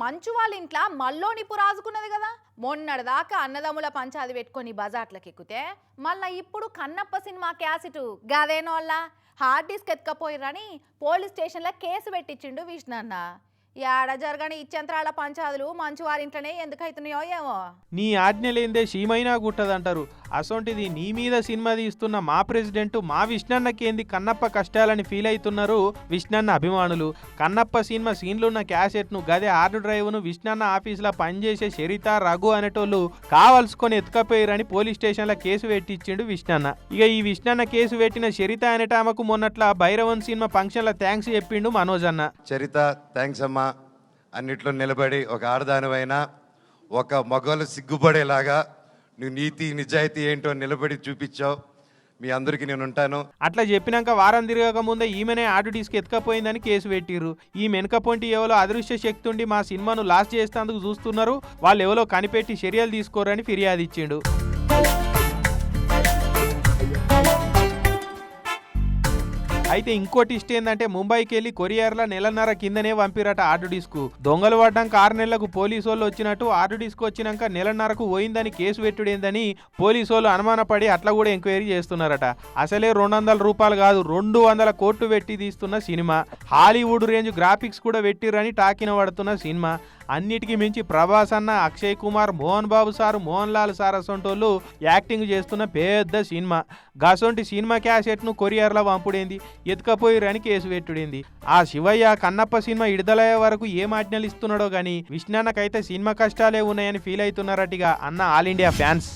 మంచు వాళ్ళ ఇంట్లో మల్లో నిప్పు రాజుకున్నది కదా. మొన్నటిదాకా అన్నదమ్ముల పంచాది పెట్టుకొని బజార్లకు ఎక్కితే మళ్ళా ఇప్పుడు కన్నప్ప సినిమా క్యాసెట్ గదేనోళ్ళ హార్డ్ డిస్క్ ఎత్తుకపోయిరని పోలీస్ స్టేషన్లో కేసు పెట్టించిండు విష్ణన్న. ఏడ జరగని ఇచ్చంత్రాల పంచాదులు మంచు వారింట్లోనే ఎందుకైతున్నాయో ఏమో. నీ ఆజ్ఞ లేందే సీమైనా గుట్టదంటారు. అసొంటిది నీ మీద సినిమా తీస్తున్న మా ప్రెసిడెంట్ మా విష్ణన్నకేంది కన్నప్ప కష్టాలని ఫీల్ అవుతున్నారు విష్ణన్న అభిమానులు. కన్నప్ప సినిమా సీన్లున్న క్యాసెట్ను గదే హార్డ్ డ్రైవ్ను విష్ణన్న ఆఫీసులో పనిచేసే చరిత రఘు అనేటోళ్ళు కావలసుకొని ఎత్తుకపోయారని పోలీస్ స్టేషన్లో కేసు పెట్టించిండు విష్ణన్న. ఇక ఈ విష్ణన్న కేసు పెట్టిన చరిత అనేటామకు మొన్నట్ల భైరవన్ సినిమా ఫంక్షన్లో థ్యాంక్స్ చెప్పిండు మనోజ్ అన్న. చరిత థ్యాంక్స్ అమ్మా, అన్నిట్లో నిలబడి ఒక ఆడదానివైనా ఒక మగవాళ్ళు సిగ్గుపడేలాగా నువ్వు నీతి నిజాయితీ ఏంటో నిలబడి చూపించావు. మీ అందరికీ నేను ఉంటాను. అట్లా చెప్పినాక వారం తిరగక ముందే ఈమెనే ఆడు డిస్క్ ఎత్తుకపోయిందని కేసు పెట్టిర్రు. ఈ మెనకపోంటి ఎవరో అదృశ్య శక్తి ఉండి మా సినిమాను లాస్ చేసేందుకు చూస్తున్నారు, వాళ్ళు ఎవరో కనిపెట్టి చర్యలు తీసుకోరని ఫిర్యాదు ఇచ్చిండు. అయితే ఇంకోటి ఇష్ట ఏంటంటే ముంబైకి వెళ్ళి కొరియర్ల నెలన్నర కిందనే పంపిరట ఆర్డు డిస్క్. దొంగలు పడ్డాక 6 నెలలకు పోలీసు వాళ్ళు వచ్చినట్టు ఆర్డు డిస్క్ వచ్చినాక నెలన్నరకు పోయిందని కేసు పెట్టుడేందని పోలీసు వాళ్ళు అనుమానపడి అట్లా కూడా ఎంక్వైరీ చేస్తున్నారట. అసలే 200 రూపాయలు కాదు 200 కోట్లు పెట్టి తీస్తున్న సినిమా. హాలీవుడ్ రేంజ్ గ్రాఫిక్స్ కూడా పెట్టిరని టాకిన పడుతున్న సినిమా. అన్నిటికీ మించి ప్రభాస్ అన్న, అక్షయ్ కుమార్, మోహన్ బాబు సారు, మోహన్ లాల్ సార్ అసొంటోళ్ళు యాక్టింగ్ చేస్తున్న పెద్ద సినిమా. గసొంటి సినిమా క్యాసెట్ను కొరియర్లో పంపుడేంది, ఎత్తుకపోయిరని కేసు పెట్టుడేంది. ఆ శివయ్య కన్నప్ప సినిమా విడుదలయ్యే వరకు ఏం ఆజ్ఞలు ఇస్తున్నాడో గానీ విష్ణన్నకైతే సినిమా కష్టాలే ఉన్నాయని ఫీల్ అవుతున్నారటిగా అన్న ఆల్ ఇండియా ఫ్యాన్స్.